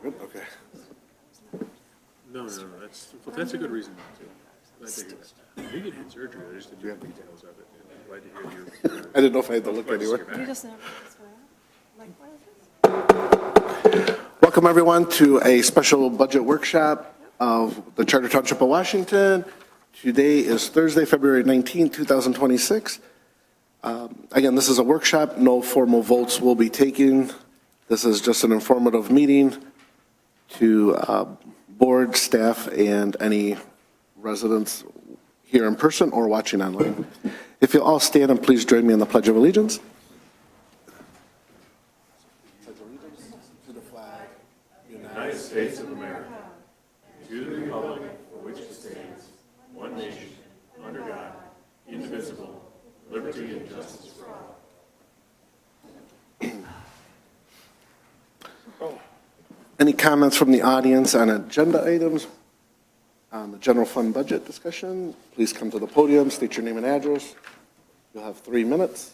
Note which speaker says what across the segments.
Speaker 1: Good, okay.
Speaker 2: No, that's a good reason not to. Glad to hear that. You can have surgery, I just didn't know the details of it. And glad to hear you.
Speaker 1: I didn't know if I had to look anywhere.
Speaker 3: You just never like, what is this?
Speaker 1: Welcome, everyone, to a special budget workshop of the Charter Township of Washington. Today is Thursday, February 19, 2026. Again, this is a workshop. No formal votes will be taken. This is just an informative meeting to board, staff, and any residents here in person or watching online. If you'll all stand and please join me in the Pledge of Allegiance.
Speaker 2: United States of America, to the republic for which it stands, one nation, under God, indivisible, liberty and justice for all.
Speaker 1: Any comments from the audience on agenda items? On the general fund budget discussion, please come to the podium, state your name and address. You'll have 3 minutes.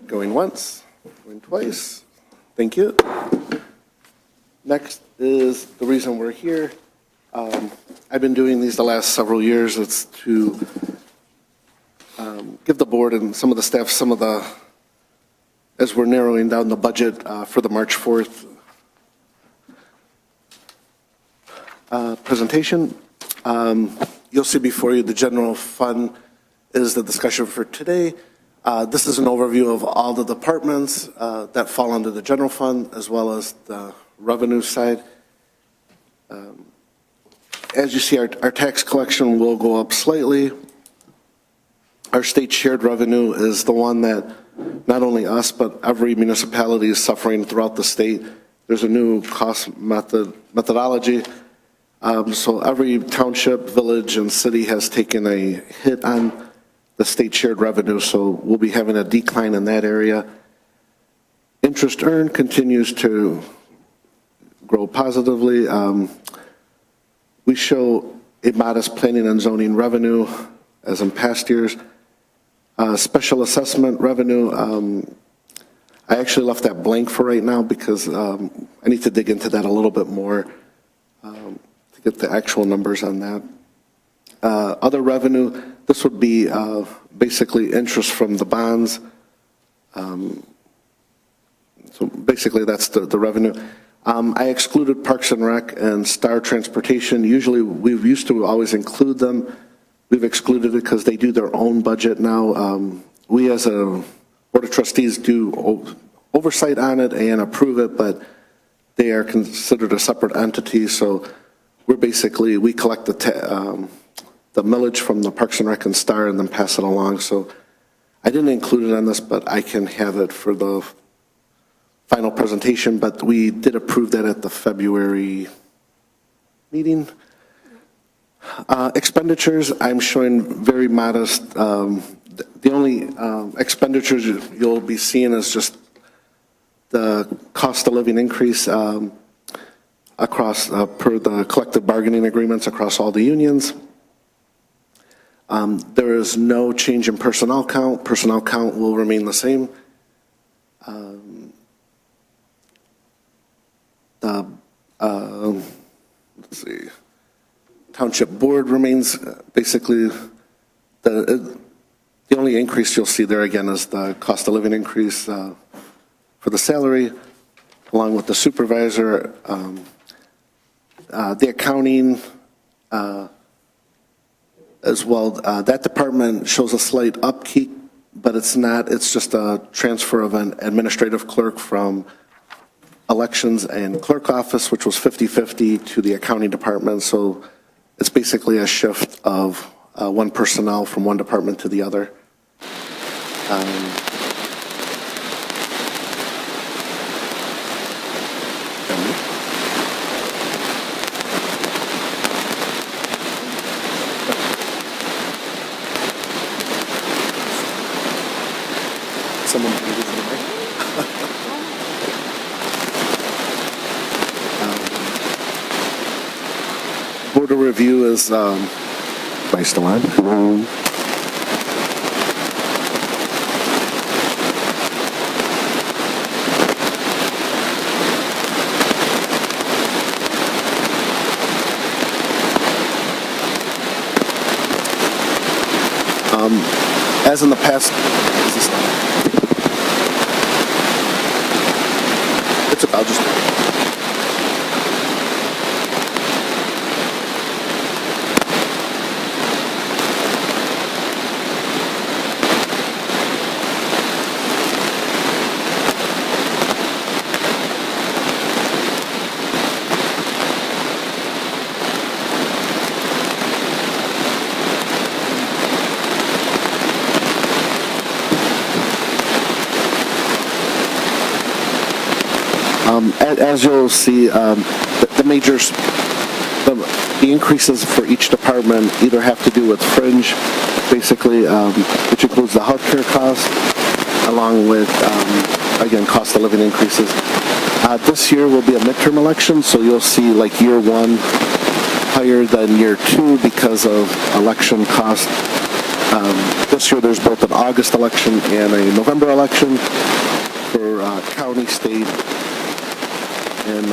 Speaker 1: Going once, going twice. Thank you. Next is the reason we're here. I've been doing these the last several years. It's to give the board and some of the staff as we're narrowing down the budget for the March 4th presentation. You'll see before you the general fund is the discussion for today. This is an overview of all the departments that fall under the general fund as well as the revenue side. As you see, our tax collection will go up slightly. Our state shared revenue is the one that not only us, but every municipality is suffering throughout the state. There's a new cost methodology. So every township, village, and city has taken a hit on the state shared revenue. So we'll be having a decline in that area. Interest earned continues to grow positively. We show a modest planning and zoning revenue as in past years. Special assessment revenue, I actually left that blank for right now because I need to dig into that a little bit more to get the actual numbers on that. Other revenue, this would be basically interest from the bonds. So basically that's the revenue. I excluded Parks and Rec and Star Transportation. Usually we've used to always include them. We've excluded it because they do their own budget now. We as a Board of Trustees do oversight on it and approve it, but they are considered a separate entity. So we collect the millage from the Parks and Rec and Star and then pass it along. So I didn't include it on this, but I can have it for the final presentation. But we did approve that at the February meeting. Expenditures, I'm showing very modest. The only expenditures you'll be seeing is just the cost of living increase across per the collective bargaining agreements across all the unions. There is no change in personnel count. Personnel count will remain the same. Let's see. Township board remains basically the only increase you'll see there again is the cost of living increase for the salary, along with the supervisor, the accounting as well. That department shows a slight upkeep, but it's not. It's just a transfer of an administrative clerk from elections and clerk office, which was 50-50, to the accounting department. So it's basically a shift of one personnel from one department to the other. Someone can use the mic. Board of review is Vice Dewan. as in the past, it's about just. As you'll see, the increases for each department either have to do with fringe, basically, which includes the healthcare costs, along with, again, cost of living increases. This year will be a midterm election, so you'll see like year one higher than year two because of election costs. This year there's both an August election and a November election for county, state, and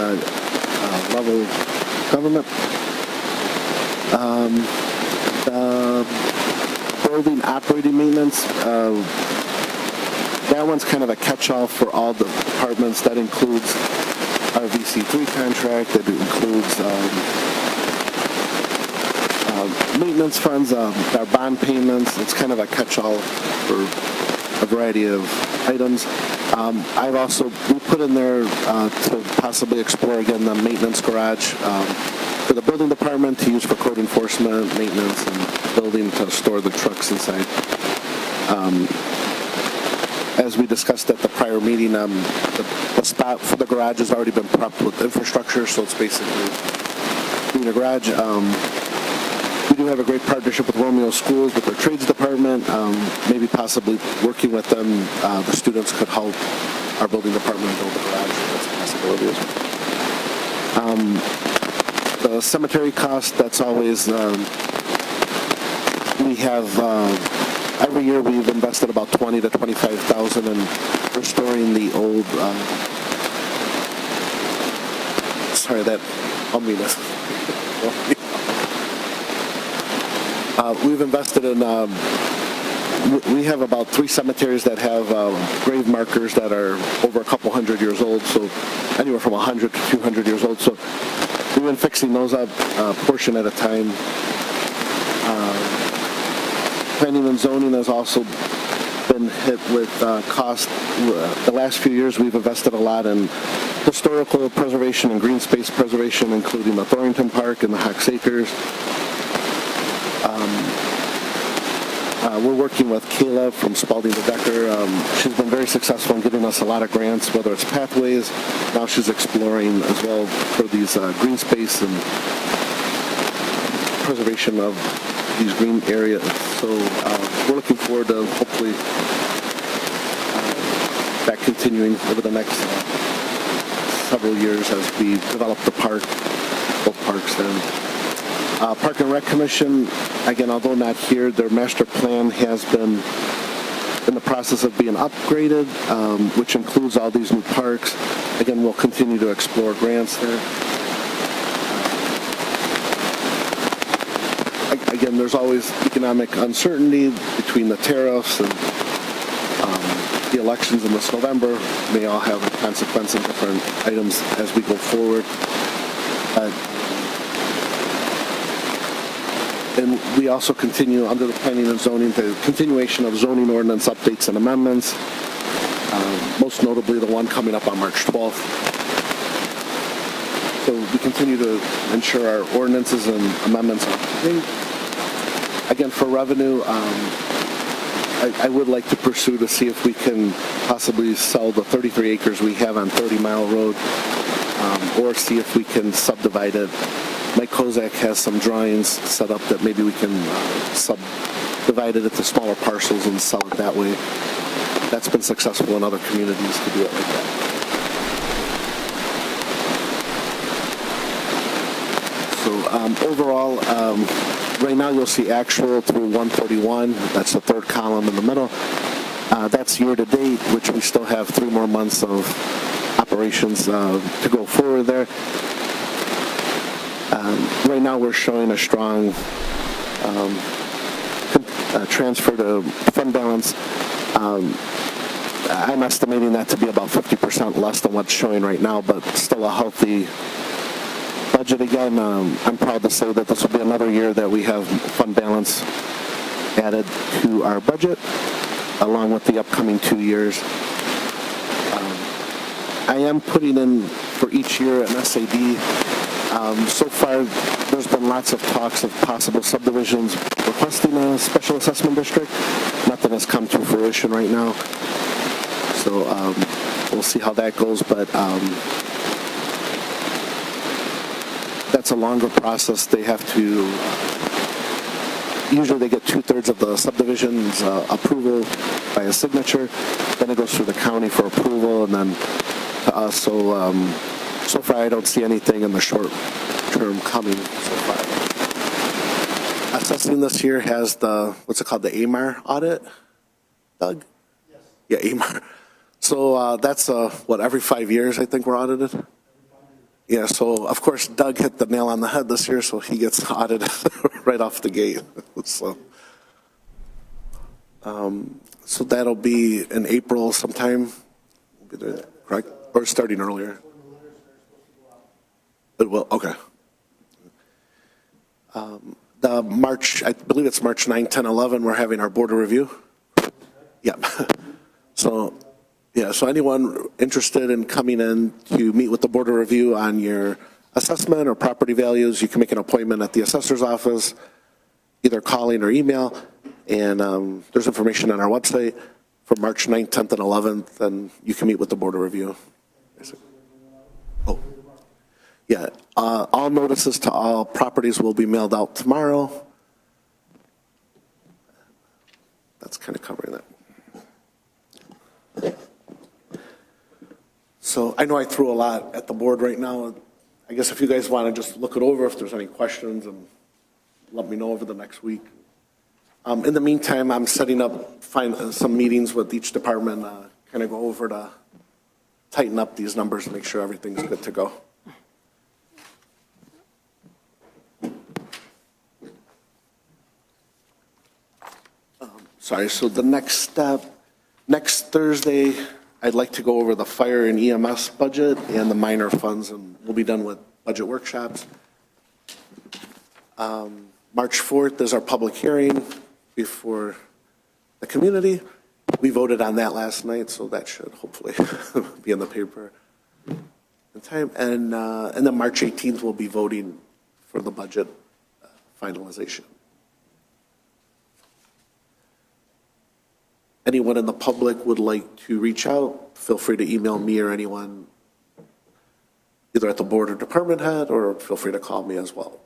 Speaker 1: level government. Building operating maintenance, that one's kind of a catch-all for all the departments. That includes our VC3 contract, that includes maintenance funds, our bond payments. It's kind of a catch-all for a variety of items. We put in there to possibly explore again the maintenance garage for the building department to use for code enforcement, maintenance, and building to store the trucks inside. As we discussed at the prior meeting, the spot for the garage has already been prepped with infrastructure, so it's basically being a garage. We do have a great partnership with Romeo Schools, with their trades department. Maybe possibly working with them, the students could help our building department build a garage. That's a possibility as well. The cemetery cost, that's always, we have, every year we've invested about $20,000 to $25,000 in restoring the old, we've invested in, we have about 3 cemeteries that have grave markers that are over a couple hundred years old, so anywhere from 100 to 200 years old. So we've been fixing those up portion at a time. Planning and zoning has also been hit with cost. The last few years we've invested a lot in historical preservation and green space preservation, including the Thornton Park and the Hocks Acres. We're working with Kayla from Spalding to Decker. She's been very successful in giving us a lot of grants, whether it's pathways. Now she's exploring as well for these green space and preservation of these green areas. So we're looking forward to hopefully that continuing over the next several years as we develop the park, both parks then. Park and Rec Commission, again, although not here, their master plan has been in the process of being upgraded, which includes all these new parks. Again, we'll continue to explore grants there. Again, there's always economic uncertainty between the tariffs and the elections in this November. May all have a consequence in different items as we go forward. And we also continue under the planning and zoning, the continuation of zoning ordinance updates and amendments, most notably the one coming up on March 12th. So we continue to ensure our ordinances and amendments are up to date. Again, for revenue, I would like to pursue to see if we can possibly sell the 33 acres we have on 30 Mile Road, or see if we can subdivide it. Mike Kozak has some drawings set up that maybe we can subdivide it into smaller parcels and sell it that way. That's been successful in other communities to do it like that. So overall, right now you'll see actual through 141. That's the third column in the middle. That's year to date, which we still have 3 more months of operations to go forward there. Right now we're showing a strong transfer to fund balance, I'm estimating that to be about 50% less than what's showing right now, but still a healthy budget. Again, I'm proud to say that this will be another year that we have fund balance added to our budget, along with the upcoming 2 years. I am putting in for each year an SAD. So far, there's been lots of talks of possible subdivisions requesting a special assessment district. Nothing has come to fruition right now. So we'll see how that goes, but that's a longer process. They have to, usually they get 2/3 of the subdivision's approval by a signature, then it goes through the county for approval, and then to us. So, so far I don't see anything in the short term coming so far. Assessing this year has the, what's it called, the AMAR audit, Doug? Yes. Yeah, AMAR. So that's, what, every 5 years I think we're audited? Yeah, so of course Doug hit the nail on the head this year, so he gets audited right off the gate. So, so that'll be in April sometime, correct? Or starting earlier? It will, okay. The March, I believe it's March 9, 10, 11, we're having our board of review. Yeah. So, yeah, so anyone interested in coming in to meet with the board of review on your assessment or property values, you can make an appointment at the assessor's office, either calling or email, and there's information on our website for March 9th, 10th, and 11th, and you can meet with the board of review. Oh, yeah, all notices to all properties will be mailed out tomorrow. That's kind of covering that. So I know I threw a lot at the board right now. I guess if you guys want to just look it over, if there's any questions, and let me know over the next week. In the meantime, I'm setting up some meetings with each department, kind of go over to tighten up these numbers and make sure everything's good to go. Sorry, so the next step, next Thursday, I'd like to go over the fire and EMS budget and the minor funds, and we'll be done with budget workshops. March 4th is our public hearing before the community. We voted on that last night, so that should hopefully be in the paper in time. And then March 18th, we'll be voting for the budget finalization. Anyone in the public would like to reach out, feel free to email me or anyone, either at the board or department head, or feel free to call me as well.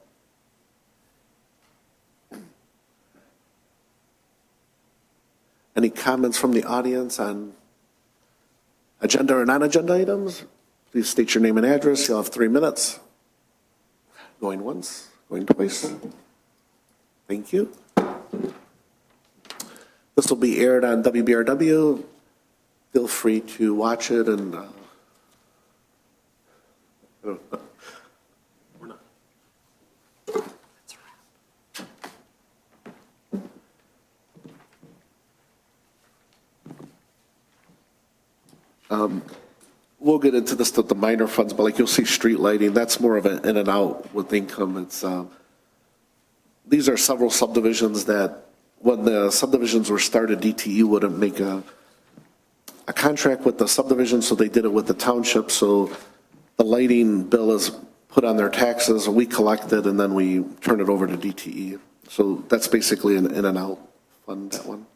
Speaker 1: Any comments from the audience on agenda or non-agenda items? Please state your name and address. You'll have 3 minutes. Going once, going twice. Thank you. This will be aired on WBRW. Feel free to watch it and we're not. We'll get into this with the minor funds, but like you'll see street lighting, that's more of an in and out with income. It's these are several subdivisions that when the subdivisions were started, DTE wouldn't make a contract with the subdivision, so they did it with the township. So the lighting bill is put on their taxes, we collect it, and then we turn it over to DTE. So that's basically an in and out fund, that one.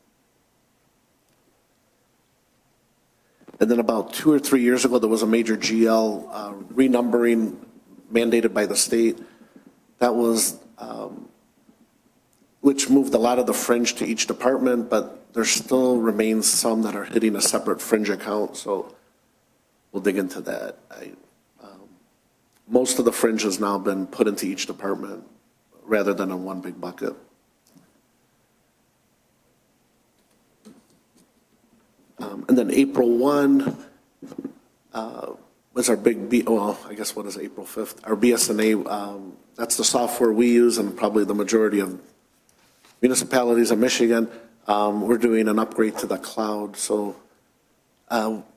Speaker 1: And then about 2 or 3 years ago, there was a major GL renumbering mandated by the state. That was which moved a lot of the fringe to each department, but there still remains some that are hitting a separate fringe account, so we'll dig into that. Most of the fringe has now been put into each department rather than in one big bucket. And then April 1 was our big, well, I guess what is April 5th? Our BSNA, that's the software we use, and probably the majority of municipalities in Michigan, we're doing an upgrade to the cloud. So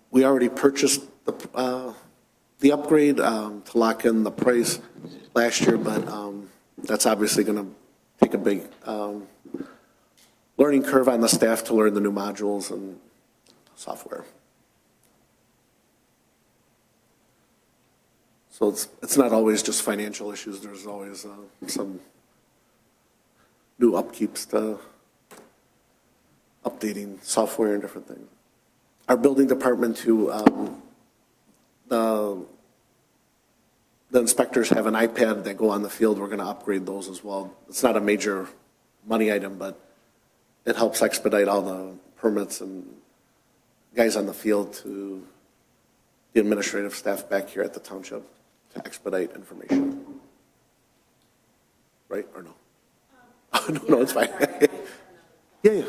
Speaker 1: we already purchased the upgrade to lock in the price last year, but that's obviously going to take a big learning curve on the staff to learn the new modules and software. So it's not always just financial issues. There's always some new upkeeps to updating software and different things. Our building department too, the inspectors have an iPad that go on the field. We're going to upgrade those as well. It's not a major money item, but it helps expedite all the permits and guys on the field to the administrative staff back here at the township to expedite information. Right or no? No, it's fine. Yeah, yeah.
Speaker 4: As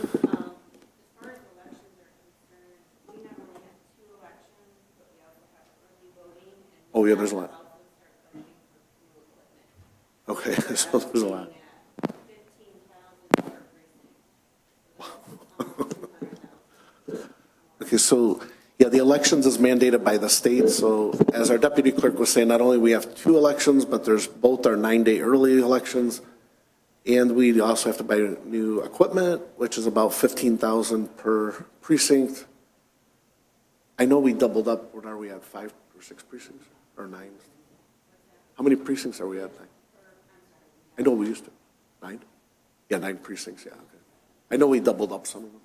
Speaker 4: far as elections are concerned, we not only have 2 elections, but we also have early voting. And
Speaker 1: Oh, yeah, there's a lot.
Speaker 4: also start budgeting for new equipment.
Speaker 1: Okay, so there's a lot.
Speaker 4: At $15,000 precinct.
Speaker 1: Okay, so, yeah, the elections is mandated by the state. So as our deputy clerk was saying, not only we have 2 elections, but there's both our 9-day early elections. And we also have to buy new equipment, which is about $15,000 per precinct. I know we doubled up. What are we at, 5 or 6 precincts or 9? How many precincts are we at? 9? I know we used to. 9? Yeah, 9 precincts, yeah, okay. I know we doubled up some of them.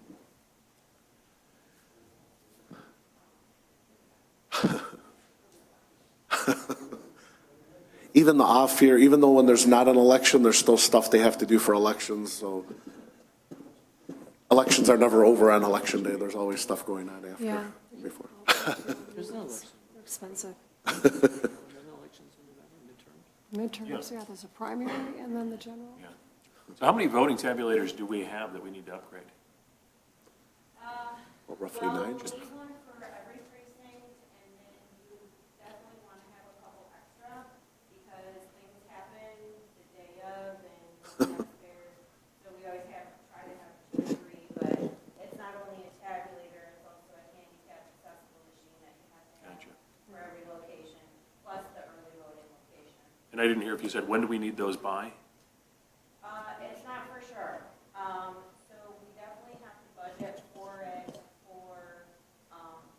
Speaker 1: Even the off year, even though when there's not an election, there's still stuff they have to do for elections. So elections are never over on election day. There's always stuff going on after,
Speaker 3: Yeah.
Speaker 1: before.
Speaker 5: There's no elections.
Speaker 3: They're expensive.
Speaker 5: There's no elections in November, midterm.
Speaker 3: Midterms, yeah, there's a primary and then the general.
Speaker 2: Yeah. So how many voting tabulators do we have that we need to upgrade?
Speaker 1: Well, roughly
Speaker 4: Well,
Speaker 1: 9.
Speaker 4: we need one for every precinct, and then you definitely want to have a couple extra, because things happen the day of, and there's, so we always try to have 2 or 3, but it's not only a tabulator, it's also a handicap accessible machine that you have to have
Speaker 2: Gotcha.
Speaker 4: for every location, plus the early voting location.
Speaker 2: And I didn't hear if you said, when do we need those by?
Speaker 4: It's not for sure. So we definitely have to budget for it for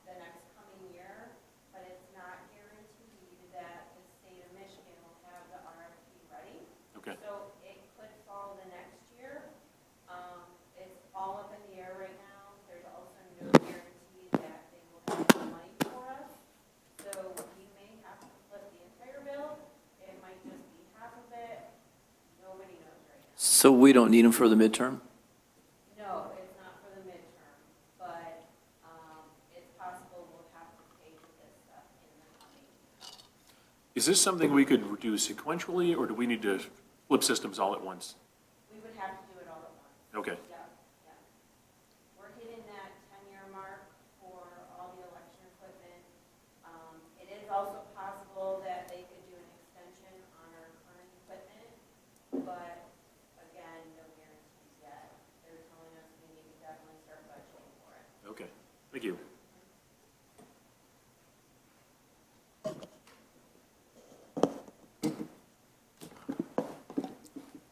Speaker 4: the next coming year, but it's not guaranteed that the state of Michigan will have the RFP ready.
Speaker 2: Okay.
Speaker 4: So it could fall the next year. It's all up in the air right now. There's also no guarantee that they will have the money for us. So we may have to flip the entire bill. It might just be half of it. Nobody knows right now.
Speaker 5: So we don't need them for the midterm?
Speaker 4: No, it's not for the midterm, but it's possible we'll have to pay for this stuff in the coming.
Speaker 2: Is this something we could do sequentially, or do we need to flip systems all at once?
Speaker 4: We would have to do it all at once.
Speaker 2: Okay.
Speaker 4: Yeah, yeah. We're hitting that 10-year mark for all the election equipment. It is also possible that they could do an extension on our current equipment, but again, no guarantees yet. They're telling us we need to definitely start budgeting for it.
Speaker 2: Okay, thank you.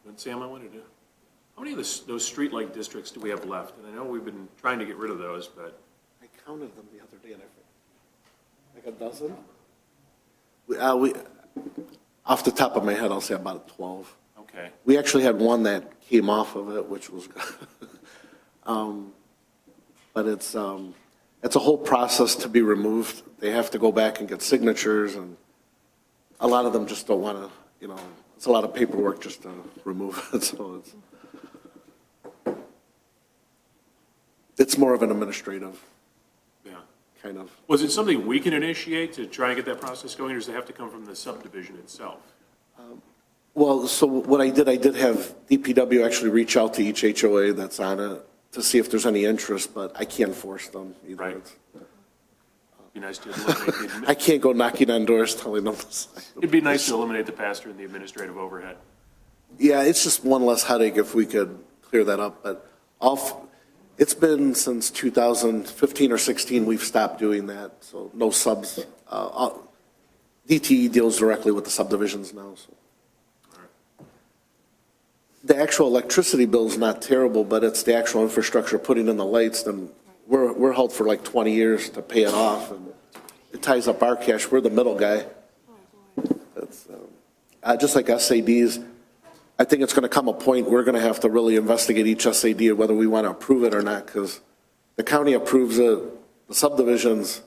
Speaker 2: And Sam, I wanted to, how many of those streetlight districts do we have left? And I know we've been trying to get rid of those, but
Speaker 1: I counted them the other day, and I think like a dozen. We, off the top of my head, I'll say about 12.
Speaker 2: okay.
Speaker 1: We actually had one that came off of it, which was, but it's a whole process to be removed. They have to go back and get signatures, and a lot of them just don't want to, it's a lot of paperwork just to remove it, so it's more of an administrative
Speaker 2: Yeah.
Speaker 1: kind of.
Speaker 2: Was it something we can initiate to try and get that process going, or does it have to come from the subdivision itself?
Speaker 1: Well, so what I did have DPW actually reach out to each HOA that's on it to see if there's any interest, but I can't force them either.
Speaker 2: Right. Be nice to eliminate
Speaker 1: I can't go knocking on doors telling them.
Speaker 2: it'd be nice to eliminate the pastor and the administrative overhead.
Speaker 1: Yeah, it's just one less headache if we could clear that up, but it's been since 2015 or 16, we've stopped doing that, so no subs. DTE deals directly with the subdivisions now, so. The actual electricity bill is not terrible, but it's the actual infrastructure, putting in the lights, then we're held for like 20 years to pay it off, and it ties up our cash. We're the middle guy. That's, just like SADs, I think it's going to come a point we're going to have to really investigate each SAD whether we want to approve it or not, because the county approves it, the subdivisions,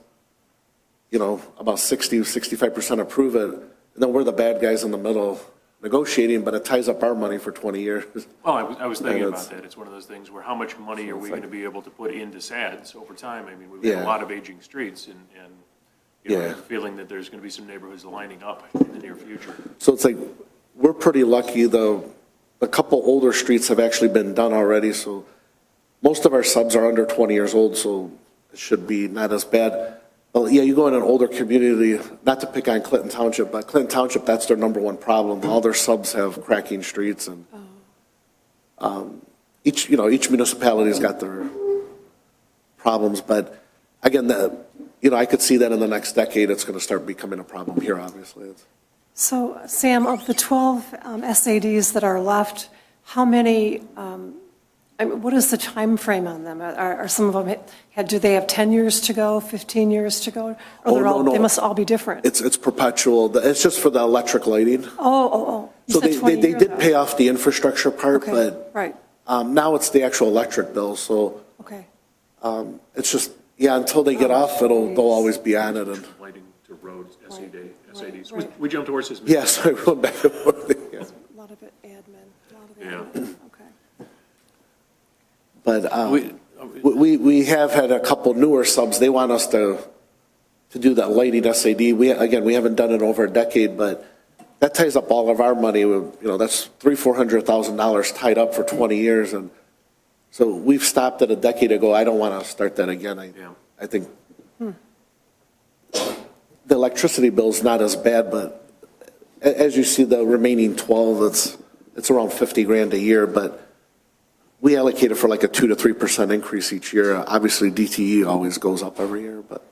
Speaker 1: about 65% approve it, and then we're the bad guys in the middle negotiating, but it ties up our money for 20 years.
Speaker 2: Well, I was thinking about that. It's one of those things where how much money are we going to be able to put into SADs over time? I mean, we've got a lot of aging streets, and I have a feeling that there's going to be some neighborhoods lining up in the near future.
Speaker 1: So it's like, we're pretty lucky. A couple older streets have actually been done already, so most of our subs are under 20 years old, so it should be not as bad. Well, yeah, you go in an older community, not to pick on Clinton Township, but Clinton Township, that's their number one problem. All their subs have cracking streets, and each municipality's got their problems. But again, I could see that in the next decade, it's going to start becoming a problem here, obviously.
Speaker 3: So, Sam, of the 12 SADs that are left, how many, what is the time frame on them? Are some of them, do they have 10 years to go, 15 years to go? Or
Speaker 1: no.
Speaker 3: They must all be different?
Speaker 1: It's perpetual. It's just for the electric lighting.
Speaker 3: Oh.
Speaker 1: So they did pay off the infrastructure part,
Speaker 3: Okay,
Speaker 1: but
Speaker 3: right.
Speaker 1: Now it's the actual electric bill. So
Speaker 3: Okay.
Speaker 1: it's just, until they get off, they'll always be on it. And
Speaker 2: Lighting to roads, SADs.
Speaker 3: right.
Speaker 2: We jumped horses.
Speaker 1: yes, I went back and forth. Yeah.
Speaker 3: A lot of it admin.
Speaker 2: Yeah.
Speaker 3: Okay.
Speaker 1: But we have had a couple newer subs. They want us to do that lighting SAD. We haven't done it over a decade, but that ties up all of our money. That's $300,000-$400,000 tied up for 20 years, and so we've stopped it a decade ago. I don't want to start that again. I think the electricity bill is not as bad, but as you see, the remaining 12, it's around $50,000 a year, but we allocate it for like a 2 to 3% increase each year. Obviously, DTE always goes up every year, but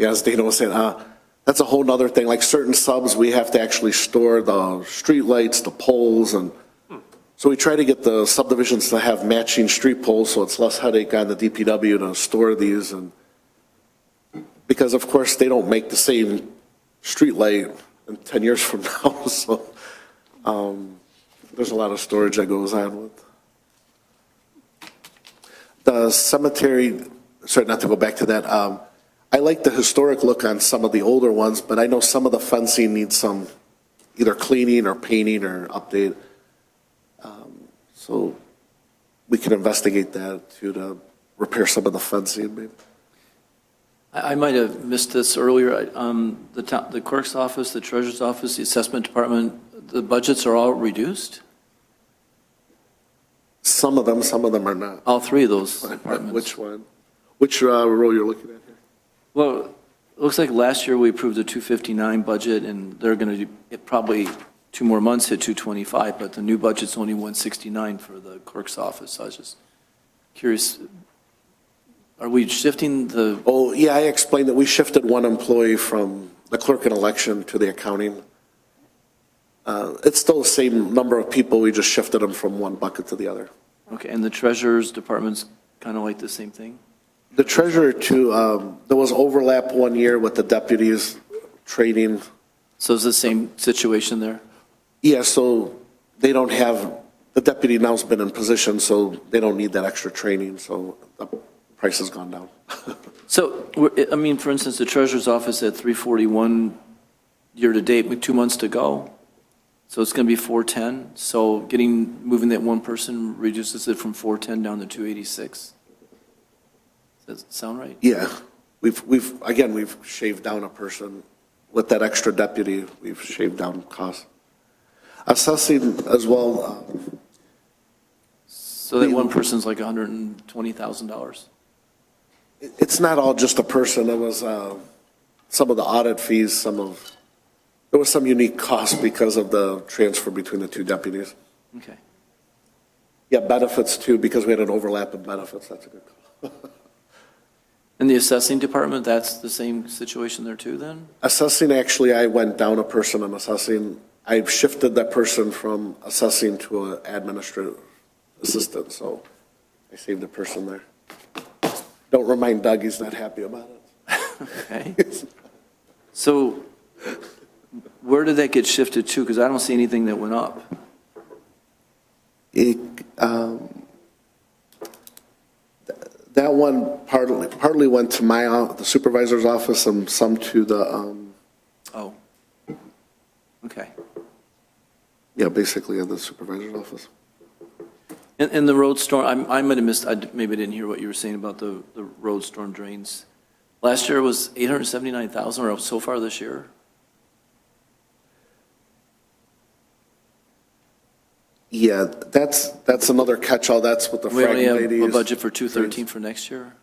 Speaker 1: as Dana was saying, that's a whole nother thing. Like certain subs, we have to actually store the street lights, the poles, and so we try to get the subdivisions to have matching street poles, so it's less headache on the DPW to store these, and because of course they don't make the same street light in 10 years from now, so there's a lot of storage that goes on with the cemetery. Sorry, not to go back to that. I like the historic look on some of the older ones, but I know some of the fencing needs some either cleaning or painting or update. So we can investigate that too, to repair some of the fencing maybe.
Speaker 5: I might have missed this earlier. The clerk's office, the treasurer's office, the assessment department, the budgets are all reduced?
Speaker 1: Some of them are not.
Speaker 5: All three of those departments?
Speaker 1: Which one? Which row you're looking at here?
Speaker 5: Well, it looks like last year we approved a 259 budget, and they're going to do probably 2 more months hit 225, but the new budget's only 169 for the clerk's office. So I was just curious, are we shifting the?
Speaker 1: Oh, yeah, I explained that we shifted one employee from the clerk and election to the accounting. It's still the same number of people, we just shifted them from one bucket to the other.
Speaker 5: Okay, and the treasurer's department's kind of like the same thing?
Speaker 1: The treasurer too, there was overlap one year with the deputies trading.
Speaker 5: So it's the same situation there?
Speaker 1: Yeah, so they don't have, the deputy now's been in position, so they don't need that extra training, so the price has gone down.
Speaker 5: So, I mean, for instance, the treasurer's office at 341 year-to-date with 2 months to go. So it's going to be 410. So moving that one person reduces it from 410 down to 286. Does that sound right?
Speaker 1: Yeah, we've shaved down a person with that extra deputy. We've shaved down costs. Assessing as well.
Speaker 5: So that one person's like $120,000.
Speaker 1: It's not all just a person. It was some of the audit fees, some of There was some unique cost because of the transfer between the two deputies.
Speaker 5: Okay.
Speaker 1: Yeah, benefits too, because we had an overlap in benefits. That's a good call.
Speaker 5: In the assessing department, that's the same situation there too, then?
Speaker 1: Assessing, actually, I went down a person in assessing. I shifted that person from assessing to an administrative assistant, so I saved a person there. Don't remind Doug, he's not happy about it.
Speaker 5: Okay. So where did that get shifted to? Because I don't see anything that went up.
Speaker 1: That one partly went to the supervisor's office and some to the,
Speaker 5: Oh. Okay.
Speaker 1: yeah, basically at the supervisor's office.
Speaker 5: And the road storm, I might have missed, maybe I didn't hear what you were saying about the road storm drains. Last year was 879,000, or so far this year?
Speaker 1: Yeah, that's another catch-all. That's what the
Speaker 5: We only have a
Speaker 1: fragmites.
Speaker 5: budget for 213 for next year?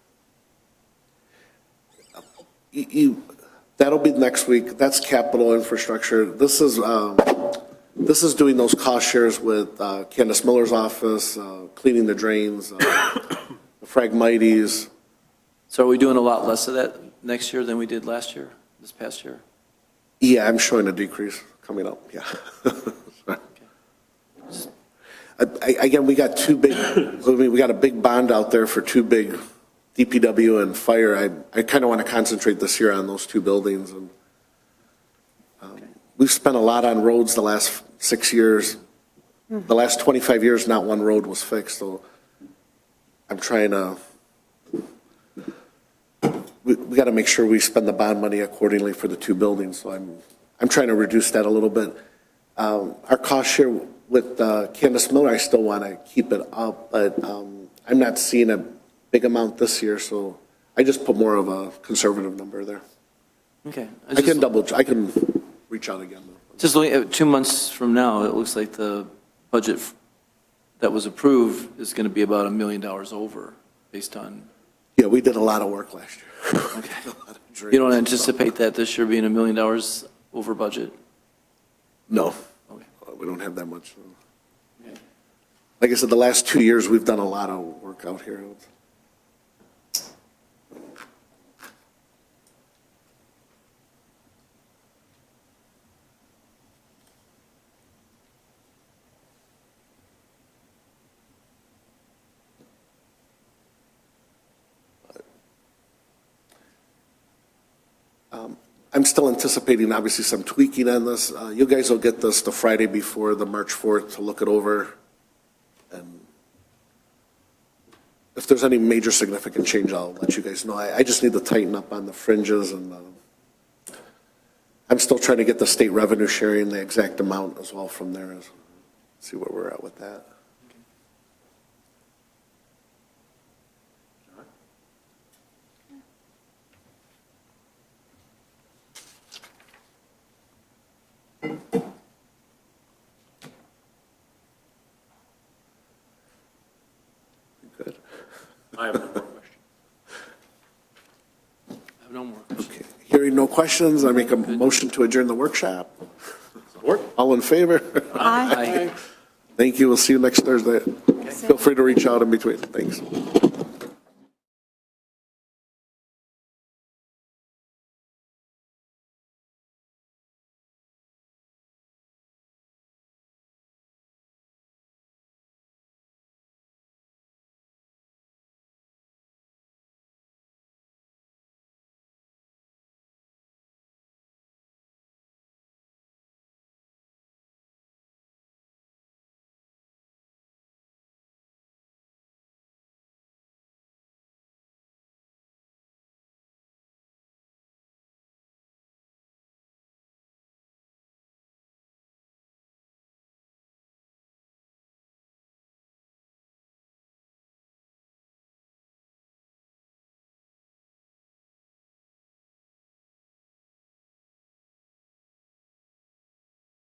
Speaker 1: That'll be next week. That's capital infrastructure. This is doing those cost shares with Candace Miller's office, cleaning the drains, the fragmites.
Speaker 5: So are we doing a lot less of that next year than we did last year, this past year?
Speaker 1: Yeah, I'm showing a decrease coming up, yeah. Again, we got we got a big bond out there for two big DPW and fire. I kind of want to concentrate this year on those two buildings. And we've spent a lot on roads the last 6 years. The last 25 years, not one road was fixed, so I'm trying to, we got to make sure we spend the bond money accordingly for the two buildings, so I'm trying to reduce that a little bit. Our cost share with Candace Miller, I still want to keep it up, but I'm not seeing a big amount this year, so I just put more of a conservative number there.
Speaker 5: Okay.
Speaker 1: I can reach out again.
Speaker 5: Just looking at 2 months from now, it looks like the budget that was approved is going to be about $1 million over based on.
Speaker 1: Yeah, we did a lot of work last year.
Speaker 5: Okay. You don't anticipate that this year being $1 million over budget?
Speaker 1: No,
Speaker 5: Okay.
Speaker 1: we don't have that much.
Speaker 5: Okay.
Speaker 1: Like I said, the last 2 years, we've done a lot of work out here. I'm still anticipating, obviously, some tweaking on this. You guys will get this the Friday before the March 4th to look it over. And if there's any major significant change, I'll let you guys know. I just need to tighten up on the fringes, and I'm still trying to get the state revenue sharing, the exact amount as well from there. See where we're at with that. Good.
Speaker 2: I have no more questions.
Speaker 5: I have no more questions.
Speaker 1: Okay. Hearing no questions, I make a motion to adjourn the workshop.
Speaker 2: Support?
Speaker 1: All in favor?
Speaker 5: Aye.
Speaker 1: Thank you. We'll see you next Thursday. Feel free to reach out in between. Thanks.